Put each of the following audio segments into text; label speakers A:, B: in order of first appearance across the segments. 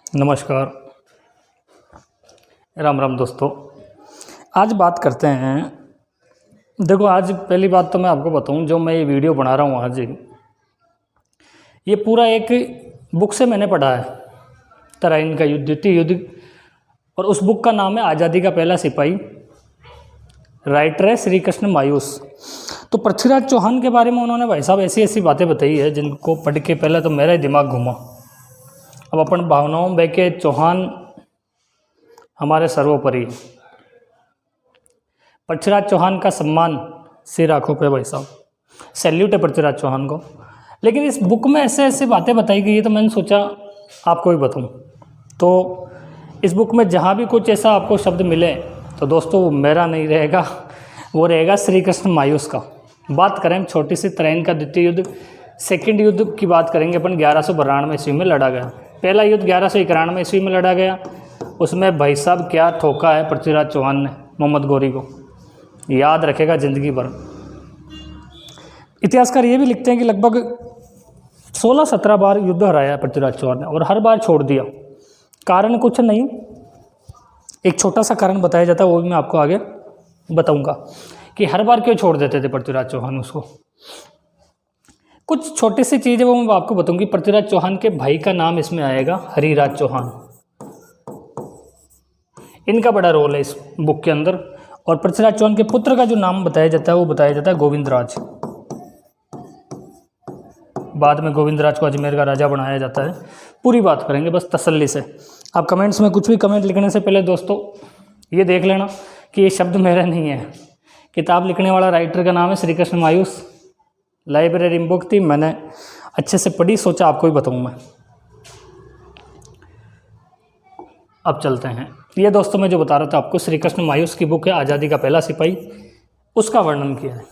A: नमस्कार, राम राम दोस्तों। आज बात करते हैं। देखो, आज पहली बात तो मैं आपको बताऊं, जो मैं ये वीडियो बना रहा हूं आज, ये पूरा एक बुक से मैंने पढ़ा है, तराइन का युद्ध, द्वितीय युद्ध। और उस बुक का नाम है आज़ादी का पहला सिपाही। राइटर है श्री कृष्ण मायूस। तो पृथ्वीराज चौहान के बारे में उन्होंने भाई साहब ऐसी ऐसी बातें बताई है जिनको पढ़ के पहले तो मेरा ही दिमाग घूमा। अब अपन भावनाओं में बह के, चौहान हमारे सर्वोपरि। पृथ्वीराज चौहान का सम्मान सिर आंखों पे भाई साहब, सैल्यूट है पृथ्वीराज चौहान को। लेकिन इस बुक में ऐसे ऐसे बातें बताई गई है, तो मैंने सोचा आपको भी बताऊं। तो इस बुक में जहाँ भी कुछ ऐसा आपको शब्द मिले तो दोस्तों वो मेरा नहीं रहेगा, वो रहेगा श्री कृष्ण मायूस का। बात करें छोटी सी तराइन का द्वितीय युद्ध, सेकेंड युद्ध की बात करेंगे अपन। 1192 ईस्वी में लड़ा गया। पहला युद्ध 1191 ईस्वी में लड़ा गया। उसमें भाई साहब क्या ठोका है पृथ्वीराज चौहान ने मोहम्मद गौरी को, याद रखेगा ज़िंदगी भर। इतिहासकार ये भी लिखते हैं कि लगभग 16-17 बार युद्ध हराया है पृथ्वीराज चौहान ने, और हर बार छोड़ दिया। कारण कुछ नहीं, एक छोटा सा कारण बताया जाता है, वो भी मैं आपको आगे बताऊंगा कि हर बार क्यों छोड़ देते थे पृथ्वीराज चौहान उसको। कुछ छोटी सी चीज़ है वो मैं आपको बताऊंगी। पृथ्वीराज चौहान के भाई का नाम इसमें आएगा हरिराज चौहान। इनका बड़ा रोल है इस बुक के अंदर। और पृथ्वीराज चौहान के पुत्र का जो नाम बताया जाता है वो बताया जाता है गोविंदराज। बाद में गोविंदराज को अजमेर का राजा बनाया जाता है। पूरी बात करेंगे बस तसल्ली से। आप कमेंट्स में कुछ भी कमेंट लिखने से पहले दोस्तों ये देख लेना कि ये शब्द मेरा नहीं है। किताब लिखने वाला राइटर का नाम है श्री कृष्ण मायूस। लाइब्रेरी में बुक थी, मैंने अच्छे से पढ़ी, सोचा आपको ही बताऊँ मैं। अब चलते हैं। ये दोस्तों मैं जो बता रहा था आपको, श्री कृष्ण मायूस की बुक है आज़ादी का पहला सिपाही, उसका वर्णन किया है।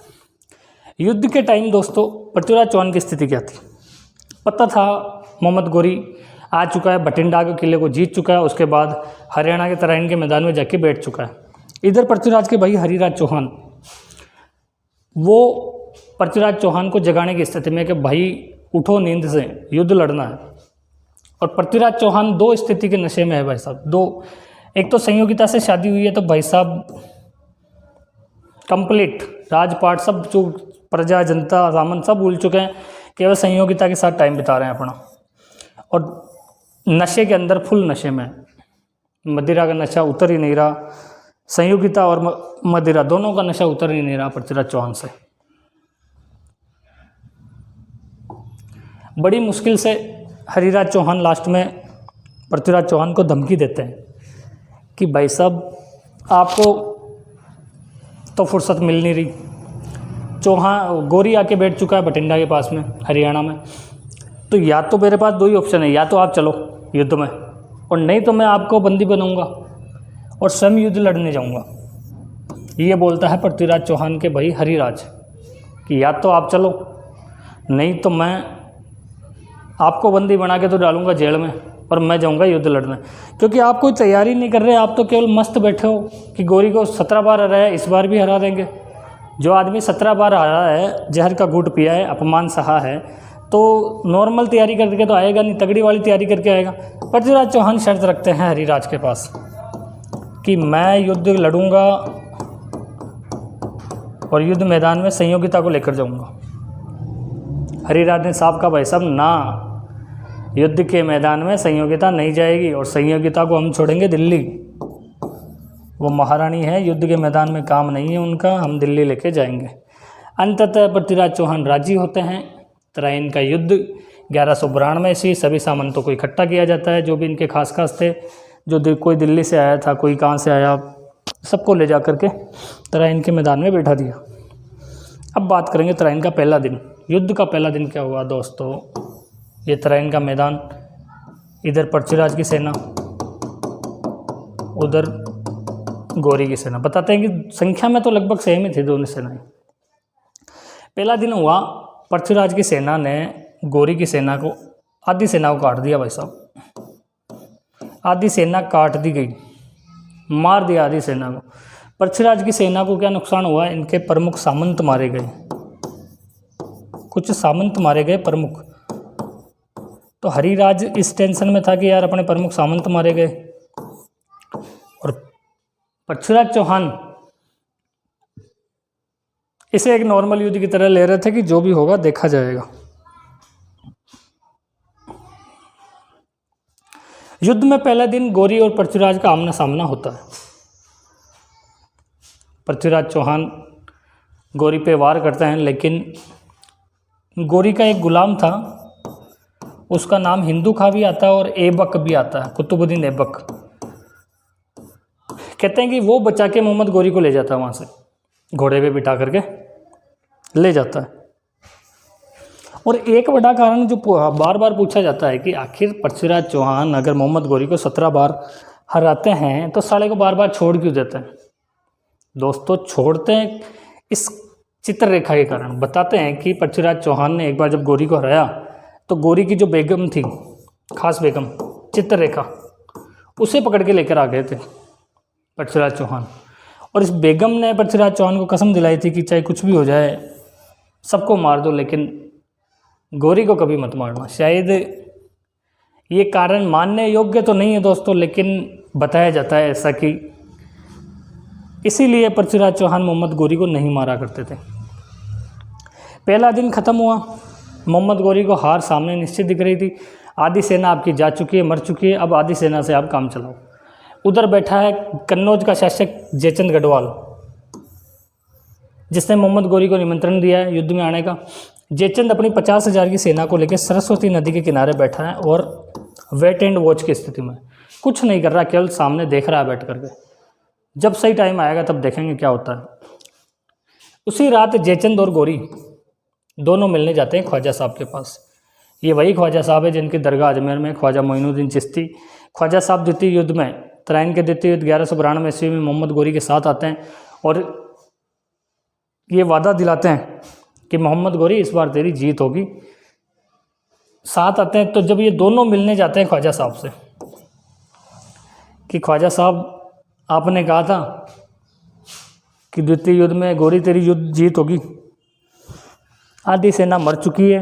A: युद्ध के टाइम दोस्तों पृथ्वीराज चौहान की स्थिति क्या थी पता था। मोहम्मद गौरी आ चुका है, भटिंडा के किले को जीत चुका है, उसके बाद हरियाणा के तराइन के मैदान में जाके बैठ चुका है। इधर पृथ्वीराज के भाई हरिराज चौहान, वो पृथ्वीराज चौहान को जगाने की स्थिति में कि भाई उठो नींद से, युद्ध लड़ना है। और पृथ्वीराज चौहान दो स्थिति के नशे में है भाई साहब, दो। एक तो संयोगिता से शादी हुई है, तो भाई साहब कंप्लीट राजपाट सब जो प्रजा जनता सामंत सब भूल चुके हैं, केवल संयोगिता के साथ टाइम बिता रहे हैं अपना। और नशे के अंदर फुल नशे में, मदिरा का नशा उतर ही नहीं रहा। संयोगिता और मदिरा दोनों का नशा उतर ही नहीं रहा पृथ्वीराज चौहान से। बड़ी मुश्किल से हरिराज चौहान लास्ट में पृथ्वीराज चौहान को धमकी देते हैं कि भाई साहब आपको तो फुर्सत मिल नहीं रही। चौहान गौरी आके बैठ चुका है भटिंडा के पास में, हरियाणा में। तो या तो मेरे पास दो ही ऑप्शन है, या तो आप चलो युद्ध में, और नहीं तो मैं आपको बंदी बनाऊंगा और स्वयं युद्ध लड़ने जाऊंगा। ये बोलता है पृथ्वीराज चौहान के भाई हरिराज कि या तो आप चलो, नहीं तो मैं आपको बंदी बना के तो डालूंगा जेल में, पर मैं जाऊंगा युद्ध लड़ने। क्योंकि आप कोई तैयारी नहीं कर रहे, आप तो केवल मस्त बैठे हो कि गौरी को 17 बार हराया, इस बार भी हरा देंगे। जो आदमी 17 बार हरा है, जहर का घूंट पिया है, अपमान सहा है, तो नॉर्मल तैयारी करके तो आएगा नहीं, तगड़ी वाली तैयारी करके आएगा। पृथ्वीराज चौहान शर्त रखते हैं हरिराज के पास कि मैं युद्ध लड़ूंगा और युद्ध मैदान में संयोगिता को लेकर जाऊंगा। हरिराज ने साहब का भाई साहब ना, युद्ध के मैदान में संयोगिता नहीं जाएगी, और संयोगिता को हम छोड़ेंगे दिल्ली। वो महारानी है, युद्ध के मैदान में काम नहीं है उनका, हम दिल्ली लेके जाएंगे। अंततः पृथ्वीराज चौहान राजी होते हैं। तराइन का युद्ध 1192 ईस्वी, सभी सामंतों को इकट्ठा किया जाता है, जो भी इनके खास खास थे, जो कोई दिल्ली से आया था, कोई कहाँ से आया, सबको ले जा करके तराइन के मैदान में बैठा दिया। अब बात करेंगे तराइन का पहला दिन। युद्ध का पहला दिन क्या हुआ दोस्तों, ये तराइन का मैदान, इधर पृथ्वीराज की सेना, उधर गौरी की सेना। बताते हैं कि संख्या में तो लगभग सेम ही थी दोनों सेनाएं। पहला दिन हुआ, पृथ्वीराज की सेना ने गौरी की सेना को, आधी सेना को काट दिया भाई साहब। आधी सेना काट दी गई, मार दिया आधी सेना को। पृथ्वीराज की सेना को क्या नुकसान हुआ, इनके प्रमुख सामंत मारे गए, कुछ सामंत मारे गए प्रमुख। तो हरिराज इस टेंशन में था कि यार अपने प्रमुख सामंत मारे गए, और पृथ्वीराज चौहान इसे एक नॉर्मल युद्ध की तरह ले रहे थे कि जो भी होगा देखा जाएगा। युद्ध में पहला दिन गौरी और पृथ्वीराज का आमना सामना होता है। पृथ्वीराज चौहान गौरी पे वार करते हैं, लेकिन गौरी का एक गुलाम था, उसका नाम हिंदू खा भी आता है और ऐबक भी आता है, कुतुबुद्दीन ऐबक। कहते हैं कि वो बचा के मोहम्मद गौरी को ले जाता है, वहाँ से घोड़े पे बिठा करके ले जाता है। और एक बड़ा कारण जो बार बार पूछा जाता है कि आखिर पृथ्वीराज चौहान अगर मोहम्मद गौरी को 17 बार हराते हैं तो साले को बार बार छोड़ क्यों देते हैं? दोस्तों, छोड़ते हैं इस चित्ररेखा के कारण। बताते हैं कि पृथ्वीराज चौहान ने एक बार जब गौरी को हराया तो गौरी की जो बेगम थी, खास बेगम चित्ररेखा, उसे पकड़ के लेकर आ गए थे पृथ्वीराज चौहान। और इस बेगम ने पृथ्वीराज चौहान को कसम दिलाई थी कि चाहे कुछ भी हो जाए सबको मार दो, लेकिन गौरी को कभी मत मारना। शायद ये कारण मानने योग्य तो नहीं है दोस्तों, लेकिन बताया जाता है ऐसा कि इसीलिए पृथ्वीराज चौहान मोहम्मद गौरी को नहीं मारा करते थे। पहला दिन खत्म हुआ, मोहम्मद गौरी को हार सामने निश्चित दिख रही थी। आधी सेना आपकी जा चुकी है, मर चुकी है, अब आधी सेना से आप काम चलाओ। उधर बैठा है कन्नौज का शासक जयचंद गढ़वाल, जिसने मोहम्मद गौरी को निमंत्रण दिया है युद्ध में आने का। जयचंद अपनी 50,000 की सेना को लेकर सरस्वती नदी के किनारे बैठा है और वेट एंड वॉच की स्थिति में, कुछ नहीं कर रहा, केवल सामने देख रहा है बैठ करके। जब सही टाइम आएगा तब देखेंगे क्या होता है। उसी रात जयचंद और गौरी दोनों मिलने जाते हैं ख्वाजा साहब के पास। ये वही ख्वाजा साहब है जिनकी दरगाह अजमेर में ख्वाजा मोइनुद्दीन चिश्ती। ख्वाजा साहब द्वितीय युद्ध में, तराइन के द्वितीय युद्ध 1192 ईस्वी में मोहम्मद गौरी के साथ आते हैं और ये वादा दिलाते हैं कि मोहम्मद गौरी इस बार तेरी जीत होगी। साथ आते हैं तो जब ये दोनों मिलने जाते हैं ख्वाजा साहब से कि ख्वाजा साहब आपने कहा था कि द्वितीय युद्ध में गौरी तेरी युद्ध जीत होगी, आधी सेना मर चुकी है,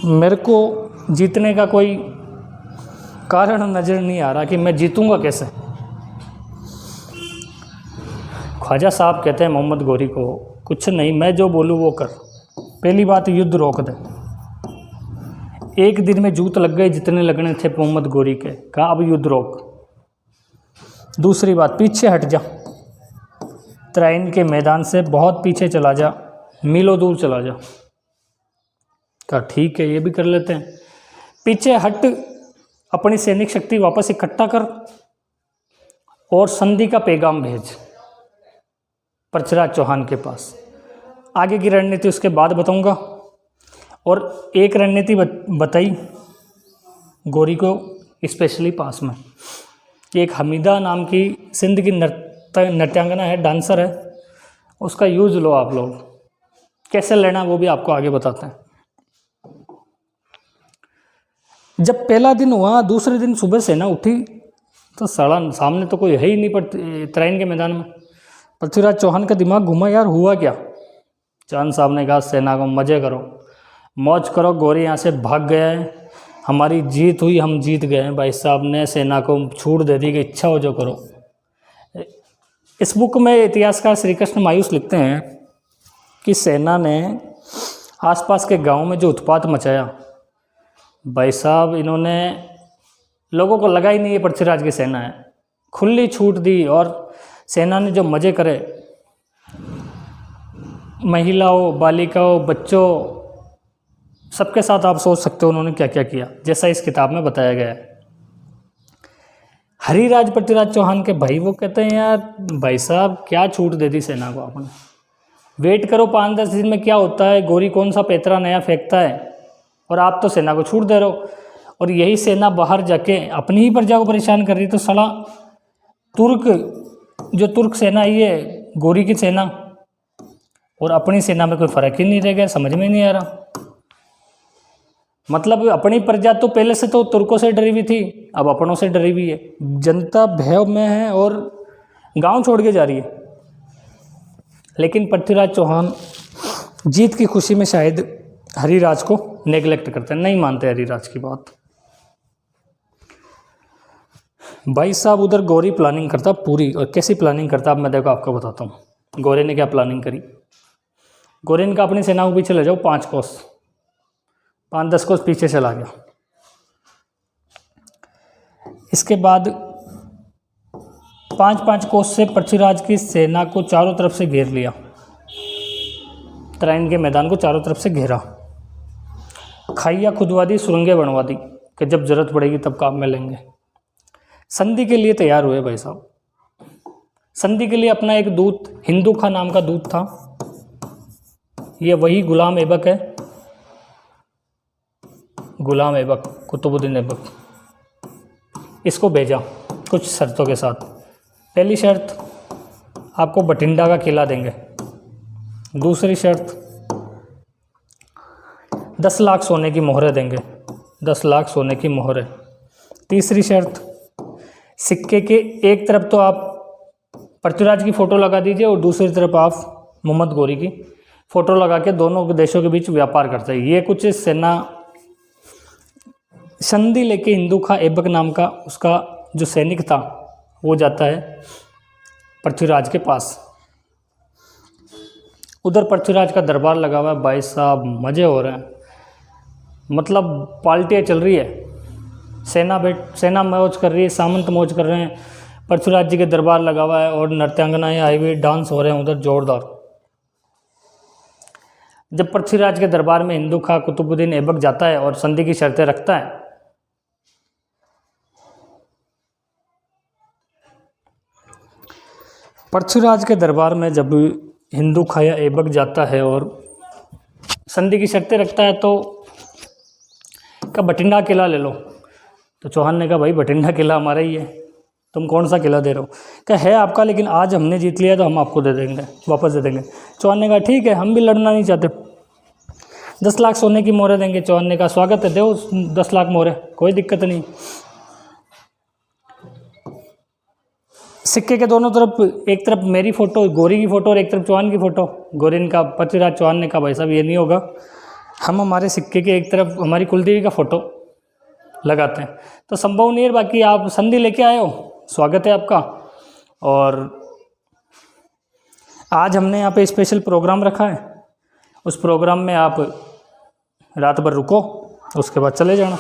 A: मेरे को जीतने का कोई कारण नज़र नहीं आ रहा कि मैं जीतूंगा कैसे। ख्वाजा साहब कहते हैं मोहम्मद गौरी को, कुछ नहीं, मैं जो बोलूँ वो कर। पहली बात, युद्ध रोक दे। एक दिन में जूत लग गए जितने लगने थे मोहम्मद गौरी के, कहा अब युद्ध रोक। दूसरी बात, पीछे हट जा, तराइन के मैदान से बहुत पीछे चला जा, मीलों दूर चला जा। कहा ठीक है, ये भी कर लेते हैं। पीछे हट, अपनी सैनिक शक्ति वापस इकट्ठा कर और संधि का पैगाम भेज पृथ्वीराज चौहान के पास। आगे की रणनीति उसके बाद बताऊंगा। और एक रणनीति बताई गौरी को स्पेशली पास में, एक हमीदा नाम की सिंध की नृत्यांगना है, डांसर है, उसका यूज़ लो आप लोग। कैसे लेना वो भी आपको आगे बताते हैं। जब पहला दिन हुआ, दूसरे दिन सुबह सेना उठी तो सड़ा सामने तो कोई है ही नहीं पर तराइन के मैदान में। पृथ्वीराज चौहान का दिमाग घुमा, यार हुआ क्या। चांद साहब ने कहा सेना को मज़े करो, मौज करो, गौरी यहाँ से भाग गया है, हमारी जीत हुई, हम जीत गए हैं। भाई साहब ने सेना को छूट दे दी कि इच्छा हो जो करो। इस बुक में इतिहासकार श्री कृष्ण मायूस लिखते हैं कि सेना ने आसपास के गांव में जो उत्पात मचाया, भाई साहब इन्होंने, लोगों को लगा ही नहीं ये पृथ्वीराज की सेना है, खुली छूट दी। और सेना ने जो मज़े करे, महिलाओं, बालिकाओं, बच्चों, सबके साथ आप सोच सकते हो उन्होंने क्या क्या किया, जैसा इस किताब में बताया गया है। हरिराज पृथ्वीराज चौहान के भाई वो कहते हैं, यार भाई साहब क्या छूट दे दी सेना को आपने, वेट करो 5-10 दिन में क्या होता है, गौरी कौन सा पैतरा नया फेंकता है, और आप तो सेना को छूट दे रहे हो। और यही सेना बाहर जाके अपनी ही प्रजा को परेशान कर रही। तो साला तुर्क सेना ही है, गौरी की सेना और अपनी सेना में कोई फ़र्क ही नहीं रह गया, समझ में नहीं आ रहा। मतलब अपनी प्रजा तो पहले से तो तुर्कों से डरी हुई थी, अब अपनों से डरी हुई है। जनता भय में है और गांव छोड़ के जा रही है। लेकिन पृथ्वीराज चौहान जीत की खुशी में शायद हरिराज को नेग्लेक्ट करते हैं, नहीं मानते हरिराज की बात। भाई साहब उधर गौरी प्लानिंग करता पूरी, और कैसी प्लानिंग करता अब मैं देखो आपको बताता हूँ गौरी ने क्या प्लानिंग करी। गौरी ने कहा अपनी सेना को पीछे ले जाओ 5 कोस, 5-10 कोस पीछे चला गया। इसके बाद 5-5 कोस से पृथ्वीराज की सेना को चारों तरफ से घेर लिया, तराइन के मैदान को चारों तरफ से घेरा, खाइयाँ खुदवा दी, सुरंगें बनवा दी कि जब जरूरत पड़ेगी तब काम में लेंगे। संधि के लिए तैयार हुए भाई साहब। संधि के लिए अपना एक दूत, हिंदू खां नाम का दूत था, ये वही गुलाम ऐबक है, गुलाम ऐबक, कुतुबुद्दीन ऐबक, इसको भेजा कुछ शर्तों के साथ। पहली शर्त, आपको बठिंडा का किला देंगे। दूसरी शर्त, 10 लाख सोने की मोहरें देंगे, 10 लाख सोने की मोहरें। तीसरी शर्त, सिक्के के एक तरफ तो आप पृथ्वीराज की फ़ोटो लगा दीजिए और दूसरी तरफ आप मोहम्मद गौरी की फ़ोटो लगा के दोनों देशों के बीच व्यापार करते हैं। ये कुछ सेना संधि लेके हिंदू खां ऐबक नाम का उसका जो सैनिक था वो जाता है पृथ्वीराज के पास। उधर पृथ्वीराज का दरबार लगा हुआ है भाई साहब, मज़े हो रहे हैं, मतलब पार्टियाँ चल रही है, सेना मौज कर रही है, सामंत मौज कर रहे हैं, पृथ्वीराज जी के दरबार लगा हुआ है और नृत्यांगनाएँ आई हुई, डांस हो रहे हैं उधर जोरदार। जब पृथ्वीराज के दरबार में हिंदू खां कुतुबुद्दीन ऐबक जाता है और संधि की शर्तें रखता है, पृथ्वीराज के दरबार में जब हिंदू खां ऐबक जाता है और संधि की शर्तें रखता है तो का बठिंडा किला ले लो। तो चौहान ने कहा भाई बठिंडा किला हमारा ही है, तुम कौन सा किला दे रहे हो? क्या है आपका, लेकिन आज हमने जीत लिया तो हम आपको दे देंगे, वापस दे देंगे। चौहान ने कहा ठीक है, हम भी लड़ना नहीं चाहते, 10 लाख सोने की मोहरें देंगे। चौहान ने कहा स्वागत है, दो 10 लाख मोहरें, कोई दिक्कत नहीं। सिक्के के दोनों तरफ, एक तरफ मेरी फ़ोटो, गौरी की फ़ोटो, और एक तरफ चौहान की फ़ोटो। गौरी ने कहा, पृथ्वीराज चौहान ने कहा भाई साहब ये नहीं होगा, हम हमारे सिक्के के एक तरफ हमारी कुलदेवी का फ़ोटो लगाते हैं। तो संभव नहीं है, बाकी आप संधि लेके आए हो, स्वागत है आपका। और आज हमने यहाँ पे स्पेशल प्रोग्राम रखा है, उस प्रोग्राम में आप रात भर रुको, उसके बाद चले जाना।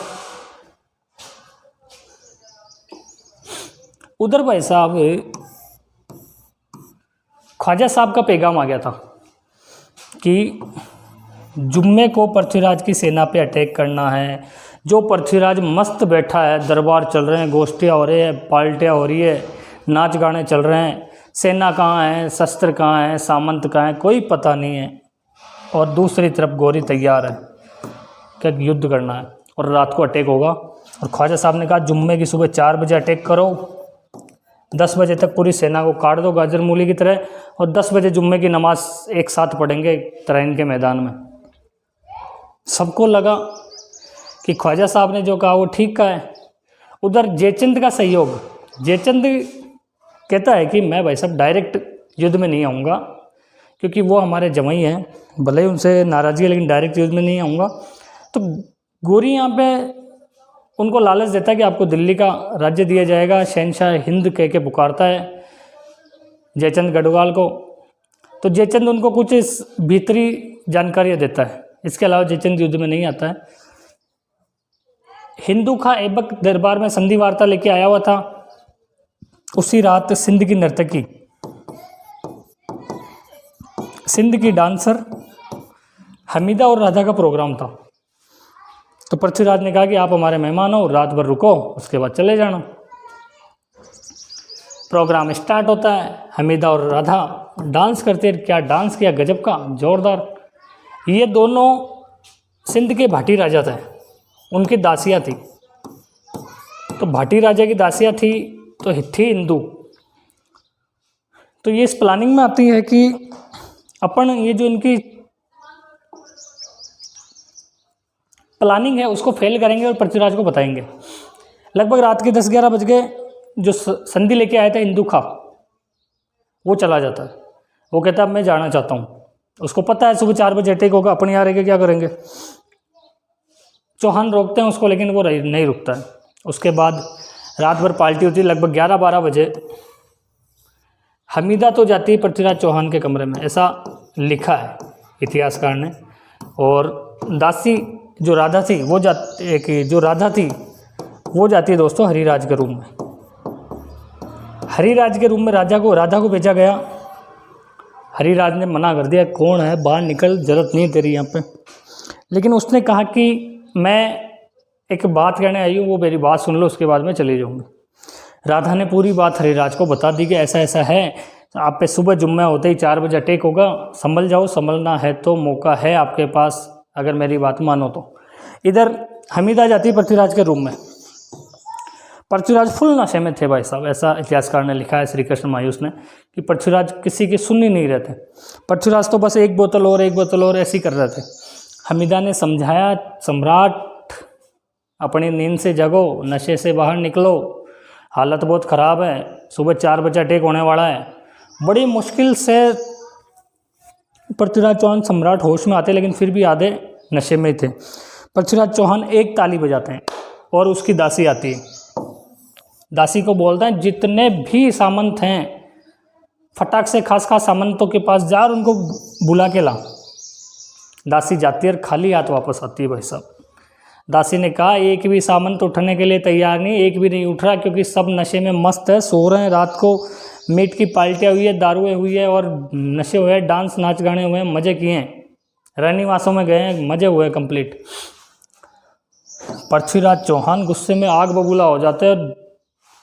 A: उधर भाई साहब ख्वाजा साहब का पैगाम आ गया था कि जुम्मे को पृथ्वीराज की सेना पे अटैक करना है। जो पृथ्वीराज मस्त बैठा है, दरबार चल रहे हैं, गोष्ठियाँ हो रही है, पार्टियाँ हो रही है, नाच गाने चल रहे हैं, सेना कहाँ है, शस्त्र कहाँ है, सामंत कहाँ है, कोई पता नहीं है। और दूसरी तरफ गौरी तैयार है कि युद्ध करना है और रात को अटैक होगा। और ख्वाजा साहब ने कहा जुम्मे की सुबह 4 बजे अटैक करो, 10 बजे तक पूरी सेना को काट दो गाजर मूली की तरह, और 10 बजे जुम्मे की नमाज एक साथ पढ़ेंगे तराइन के मैदान में। सबको लगा कि ख्वाजा साहब ने जो कहा वो ठीक कहा है। उधर जयचंद का सहयोग, जयचंद कहता है कि मैं भाई साहब डायरेक्ट युद्ध में नहीं आऊँगा, क्योंकि वो हमारे जमाई हैं, भले ही उनसे नाराज़गी है लेकिन डायरेक्ट युद्ध में नहीं आऊँगा। तो गौरी यहाँ पे उनको लालच देता है कि आपको दिल्ली का राज्य दिया जाएगा, शहनशाह हिंद कह के पुकारता है जयचंद गढ़वाल को। तो जयचंद उनको कुछ भीतरी जानकारियाँ देता है, इसके अलावा जयचंद युद्ध में नहीं आता है। हिंदू खां ऐबक दरबार में संधि वार्ता लेके आया हुआ था। उसी रात सिंध की नर्तकी, सिंध की डांसर हमीदा और राधा का प्रोग्राम था। तो पृथ्वीराज ने कहा कि आप हमारे मेहमान हो, रात भर रुको, उसके बाद चले जाना। प्रोग्राम स्टार्ट होता है, हमीदा और राधा डांस करते, क्या डांस किया, गजब का, जोरदार। ये दोनों सिंध के भाटी राजा थे, उनकी दासियाँ थी। तो भाटी राजा की दासियाँ थी तो थी हिंदू। तो ये इस प्लानिंग में आती है कि अपन ये जो इनकी प्लानिंग है उसको फेल करेंगे और पृथ्वीराज को बताएंगे। लगभग रात के 10-11 बज गए। जो संधि लेके आया था हिंदू खां, वो चला जाता है। वो कहता है मैं जाना चाहता हूँ। उसको पता है सुबह 4 बजे अटैक होगा, अपन यहाँ रह के क्या करेंगे। चौहान रोकते हैं उसको, लेकिन वो नहीं रुकता है। उसके बाद रात भर पार्टी होती है। लगभग 11-12 बजे हमीदा तो जाती है पृथ्वीराज चौहान के कमरे में, ऐसा लिखा है इतिहासकार ने। और दासी जो राधा थी वो जाती है दोस्तों हरिराज के रूम में। हरिराज के रूम में राधा को भेजा गया। हरिराज ने मना कर दिया, कौन है, बाहर निकल, जरूरत नहीं तेरी यहाँ पे। लेकिन उसने कहा कि मैं एक बात कहने आई हूँ, वो मेरी बात सुन लो, उसके बाद मैं चली जाऊँगी। राधा ने पूरी बात हरिराज को बता दी कि ऐसा ऐसा है, आप पे सुबह जुम्मा होते ही 4 बजे अटैक होगा, संभल जाओ, संभलना है तो मौका है आपके पास, अगर मेरी बात मानो तो। इधर हमीदा जाती है पृथ्वीराज के रूम में। पृथ्वीराज फुल नशे में थे भाई साहब, ऐसा इतिहासकार ने लिखा है श्री कृष्ण मायूस ने, कि पृथ्वीराज किसी की सुन ही नहीं रहे थे। पृथ्वीराज तो बस एक बोतल और ऐसी कर रहे थे। हमीदा ने समझाया, सम्राट अपनी नींद से जगो, नशे से बाहर निकलो, हालत बहुत ख़राब है, सुबह 4 बजे अटैक होने वाला है। बड़ी मुश्किल से पृथ्वीराज चौहान सम्राट होश में आते, लेकिन फिर भी आधे नशे में थे। पृथ्वीराज चौहान एक ताली बजाते हैं और उसकी दासी आती है। दासी को बोलता है, जितने भी सामंत हैं फटाक से खास सामंतों के पास जा और उनको बुला के ला। दासी जाती है और खाली हाथ वापस आती है भाई साहब। दासी ने कहा, एक भी सामंत उठने के लिए तैयार नहीं, एक भी नहीं उठ रहा, क्योंकि सब नशे में मस्त है, सो रहे हैं। रात को मीट की पार्टियाँ हुई है, दारुएँ हुई है और नशे हुए हैं, डांस नाच गाने हुए हैं, मज़े किए हैं, रनिवासों में गए हैं, मज़े हुए हैं कंप्लीट। पृथ्वीराज चौहान गुस्से में आग बबूला हो जाते हैं,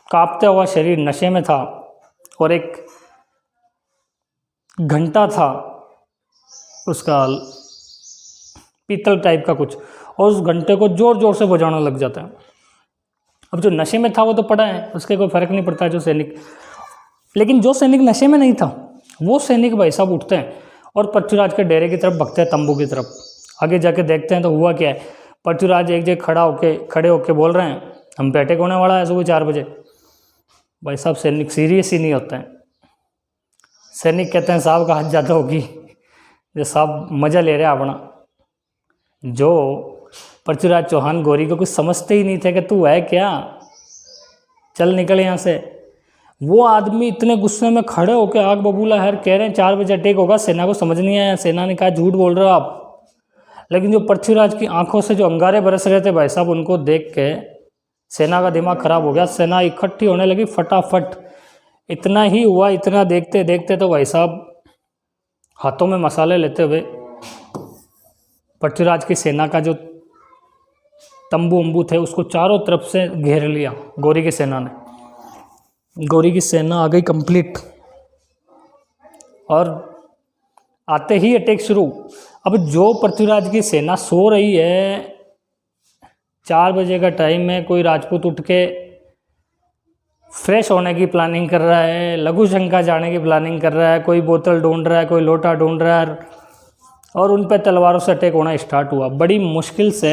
A: कांपते हुआ शरीर, नशे में था और एक घंटा था उसका पीतल टाइप का कुछ, और उस घंटे को ज़ोर ज़ोर से बजाना लग जाता है। अब जो नशे में था वो तो पड़ा है, उसके कोई फ़र्क नहीं पड़ता जो सैनिक, लेकिन जो सैनिक नशे में नहीं था वो सैनिक भाई साहब उठते हैं और पृथ्वीराज के डेरे की तरफ भगते हैं, तंबू की तरफ। आगे जाके देखते हैं तो हुआ क्या है, पृथ्वीराज एक जगह खड़े होके बोल रहे हैं, हम पे अटैक होने वाला है सुबह 4 बजे। भाई साहब सैनिक सीरियस ही नहीं होते हैं। सैनिक कहते हैं, साहब का हद ज़्यादा होगी, जो साहब मज़ा ले रहे हैं अपना। जो पृथ्वीराज चौहान गौरी को कुछ समझते ही नहीं थे कि तू है क्या, चल निकल यहाँ से। वो आदमी इतने गुस्से में खड़े होकर आग बबूला है, कह रहे हैं 4 बजे अटैक होगा। सेना को समझ नहीं आया, सेना ने कहा झूठ बोल रहे हो आप। लेकिन जो पृथ्वीराज की आंखों से जो अंगारे बरस रहे थे भाई साहब, उनको देख के सेना का दिमाग खराब हो गया। सेना इकट्ठी होने लगी फटाफट। इतना ही हुआ, इतना देखते देखते तो भाई साहब हाथों में मसाले लेते हुए पृथ्वीराज की सेना का जो तंबू उम्बू थे उसको चारों तरफ से घेर लिया गौरी की सेना ने। गौरी की सेना आ गई कंप्लीट और आते ही अटैक शुरू। अब जो पृथ्वीराज की सेना सो रही है, 4 बजे का टाइम है, कोई राजपूत उठ के फ्रेश होने की प्लानिंग कर रहा है, लघु शंका जाने की प्लानिंग कर रहा है, कोई बोतल ढूंढ रहा है, कोई लोटा ढूंढ रहा है, और उन पर तलवारों से अटैक होना स्टार्ट हुआ। बड़ी मुश्किल से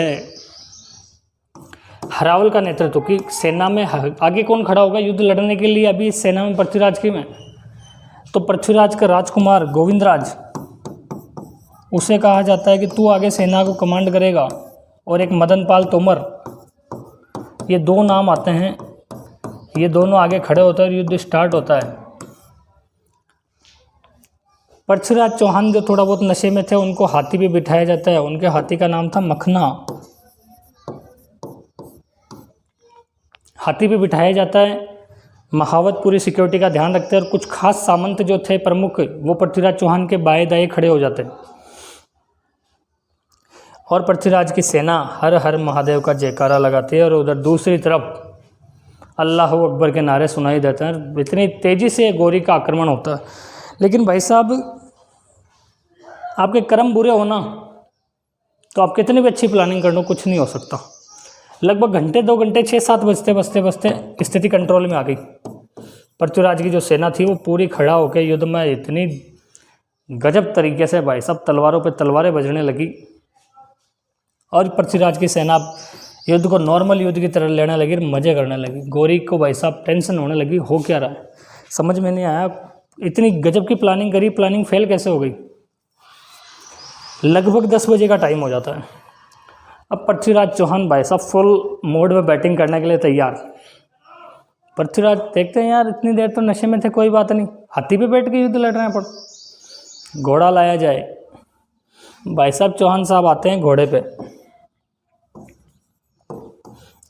A: हरावल का नेतृत्व की सेना में आगे कौन खड़ा होगा युद्ध लड़ने के लिए, अभी सेना में पृथ्वीराज की में, तो पृथ्वीराज का राजकुमार गोविंदराज, उसे कहा जाता है कि तू आगे सेना को कमांड करेगा, और एक मदनपाल तोमर, ये 2 नाम आते हैं। ये दोनों आगे खड़े होते हैं और युद्ध स्टार्ट होता है। पृथ्वीराज चौहान जो थोड़ा बहुत नशे में थे उनको हाथी पे बिठाया जाता है। उनके हाथी का नाम था मखना। हाथी पे बिठाया जाता है। महावत पूरी सिक्योरिटी का ध्यान रखते हैं और कुछ खास सामंत जो थे प्रमुख, वो पृथ्वीराज चौहान के बाएं दाएं खड़े हो जाते हैं और पृथ्वीराज की सेना हर हर महादेव का जयकारा लगाती है और उधर दूसरी तरफ अल्लाह अकबर के नारे सुनाई देते हैं। इतनी तेज़ी से गौरी का आक्रमण होता है। लेकिन भाई साहब, आपके कर्म बुरे होना तो आप कितनी भी अच्छी प्लानिंग कर लो, कुछ नहीं हो सकता। लगभग घंटे 2 घंटे 6-7 बजते स्थिति कंट्रोल में आ गई। पृथ्वीराज की जो सेना थी वो पूरी खड़ा होकर युद्ध में इतनी गजब तरीके से भाई साहब तलवारों पे तलवारें बजने लगी और पृथ्वीराज की सेना युद्ध को नॉर्मल युद्ध की तरह लेने लगी, मज़े करने लगी। गौरी को भाई साहब टेंशन होने लगी, हो क्या रहा है समझ में नहीं आया। इतनी गजब की प्लानिंग करी, प्लानिंग फेल कैसे हो गई। लगभग 10 बजे का टाइम हो जाता है। अब पृथ्वीराज चौहान भाई साहब फुल मोड में बैटिंग करने के लिए तैयार। पृथ्वीराज देखते हैं यार इतनी देर तो नशे में थे, कोई बात नहीं, हाथी पे बैठ के युद्ध लड़ रहे हैं पर घोड़ा लाया जाए। भाई साहब चौहान साहब आते हैं घोड़े पे,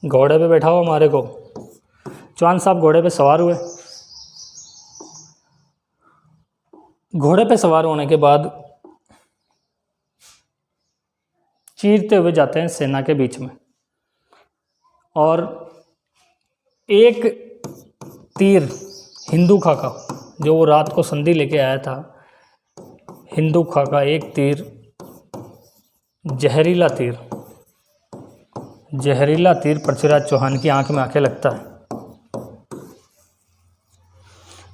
A: घोड़े पे बैठा हुआ हमारे को। चौहान साहब घोड़े पे सवार हुए। घोड़े पे सवार होने के बाद चीरते हुए जाते हैं सेना के बीच में, और एक तीर हिंदुखा का, जो वो रात को संधि लेके आया था, हिंदुखा का एक तीर, जहरीला तीर पृथ्वीराज चौहान की आंख में आके लगता है।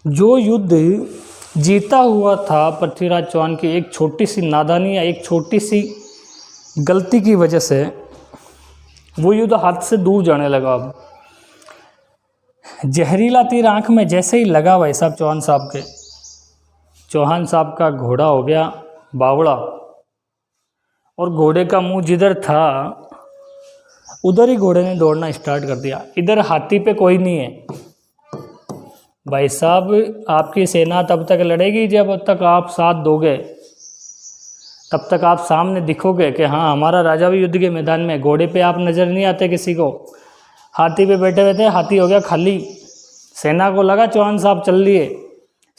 A: जो युद्ध जीता हुआ था पृथ्वीराज चौहान की एक छोटी सी नादानी या एक छोटी सी गलती की वजह से वो युद्ध हाथ से दूर जाने लगा। अब जहरीला तीर आंख में जैसे ही लगा भाई साहब चौहान साहब का घोड़ा हो गया बावड़ा, और घोड़े का मुंह जिधर था उधर ही घोड़े ने दौड़ना स्टार्ट कर दिया। इधर हाथी पे कोई नहीं है भाई साहब। आपकी सेना तब तक लड़ेगी जब तक आप साथ दोगे, तब तक आप सामने दिखोगे कि हाँ हमारा राजा भी युद्ध के मैदान में। घोड़े पे आप नज़र नहीं आते किसी को, हाथी पे बैठे हुए थे, हाथी हो गया खाली। सेना को लगा चौहान साहब चल दिए,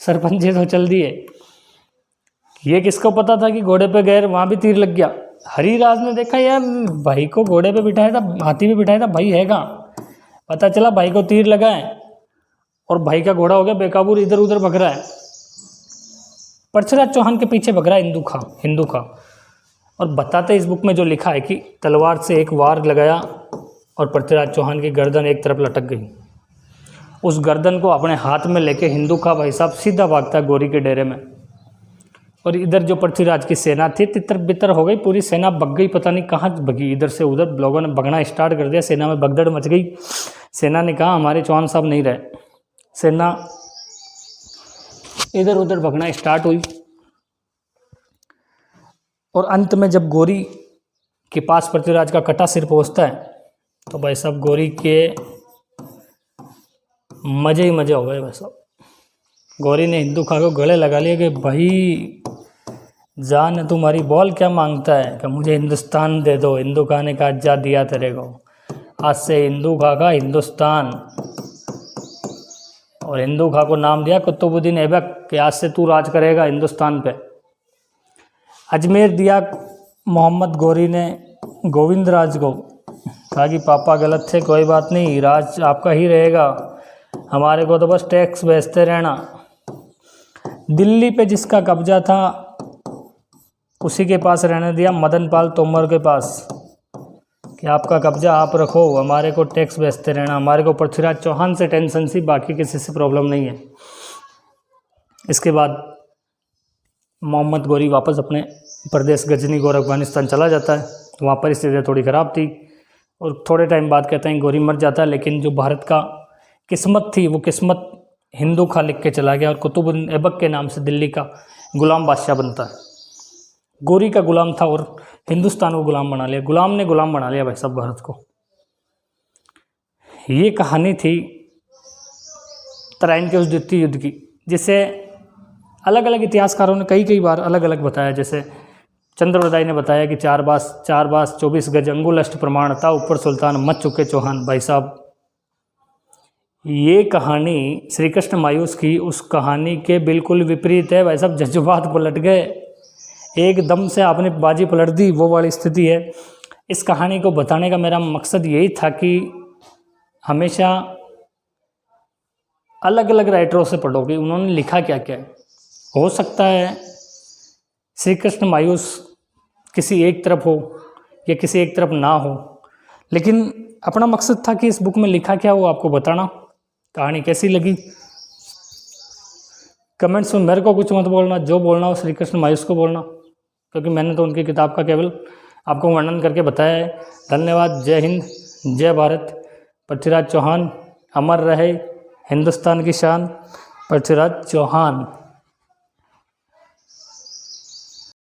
A: सरपंच तो चल दिए। ये किसको पता था कि घोड़े पे गए, वहाँ भी तीर लग गया। हरिराज ने देखा यार भाई को घोड़े पे बिठाया था, हाथी पे बिठाया था, भाई है कहाँ। पता चला भाई को तीर लगा है और भाई का घोड़ा हो गया बेकाबू, इधर उधर भग रहा है। पृथ्वीराज चौहान के पीछे भग रहा है हिंदुखा। और बताते इस बुक में जो लिखा है कि तलवार से एक वार लगाया और पृथ्वीराज चौहान की गर्दन एक तरफ लटक गई। उस गर्दन को अपने हाथ में लेके हिंदुखा भाई साहब सीधा भागता है गोरी के डेरे में। और इधर जो पृथ्वीराज की सेना थी तितर बितर हो गई, पूरी सेना भग गई, पता नहीं कहाँ भगी। इधर से उधर लोगों ने भगना स्टार्ट कर दिया, सेना में भगदड़ मच गई। सेना ने कहा हमारे चौहान साहब नहीं रहे। सेना इधर उधर भगना स्टार्ट हुई, और अंत में जब गोरी के पास पृथ्वीराज का कटा सिर पहुंचता है तो भाई साहब गोरी के मज़े ही मज़े हो गए भाई साहब। गोरी ने हिंदुखा को गले लगा लिया कि भाई जान तुम्हारी बॉल क्या मांगता है, कि मुझे हिंदुस्तान दे दो। हिंदुखा ने कहा जा दिया तेरे को, आज से हिंदुखा का हिंदुस्तान। और हिंदुखा को नाम दिया कुतुबुद्दीन ऐबक, कि आज से तू राज करेगा हिंदुस्तान पे। अजमेर दिया मोहम्मद गोरी ने गोविंदराज को, कहा कि पापा गलत थे, कोई बात नहीं, राज आपका ही रहेगा, हमारे को तो बस टैक्स भेजते रहना। दिल्ली पे जिसका कब्जा था उसी के पास रहने दिया, मदन पाल तोमर के पास, कि आपका कब्जा आप रखो, हमारे को टैक्स भेजते रहना, हमारे को पृथ्वीराज चौहान से टेंशन सी, बाकी किसी से प्रॉब्लम नहीं है। इसके बाद मोहम्मद गोरी वापस अपने प्रदेश गजनी और अफगानिस्तान चला जाता है। वहाँ परिस्थितियाँ थोड़ी ख़राब थी और थोड़े टाइम बाद कहते हैं गोरी मर जाता है। लेकिन जो भारत का किस्मत थी वो किस्मत हिंदुखा लिख के चला गया और कुतुबुद्दीन ऐबक के नाम से दिल्ली का गुलाम बादशाह बनता है। गोरी का गुलाम था और हिंदुस्तान को गुलाम बना लिया, गुलाम ने गुलाम बना लिया भाई साहब भारत को। ये कहानी थी तराइन के उस द्वितीय युद्ध की, जिसे अलग अलग इतिहासकारों ने कई बार अलग अलग बताया। जैसे चंद्रवरदाई ने बताया कि 4 बास 24 गज अंगुल अष्ट प्रमाण था, ऊपर सुल्तान मच चुके चौहान। भाई साहब ये कहानी श्री कृष्ण मायूस की उस कहानी के बिल्कुल विपरीत है भाई साहब। जज्बात पलट गए, एकदम से आपने बाजी पलट दी, वो वाली स्थिति है। इस कहानी को बताने का मेरा मकसद यही था कि हमेशा अलग अलग राइटरों से पढ़ो कि उन्होंने लिखा क्या क्या है। हो सकता है श्री कृष्ण मायूस किसी एक तरफ हो या किसी एक तरफ ना हो, लेकिन अपना मकसद था कि इस बुक में लिखा क्या हो आपको बताना। कहानी कैसी लगी कमेंट्स में मेरे को कुछ मत बोलना, जो बोलना हो श्री कृष्ण मायूस को बोलना, क्योंकि मैंने तो उनकी किताब का केवल आपको वर्णन करके बताया है। धन्यवाद। जय हिंद, जय भारत। पृथ्वीराज चौहान अमर रहे, हिंदुस्तान की शान पृथ्वीराज चौहान।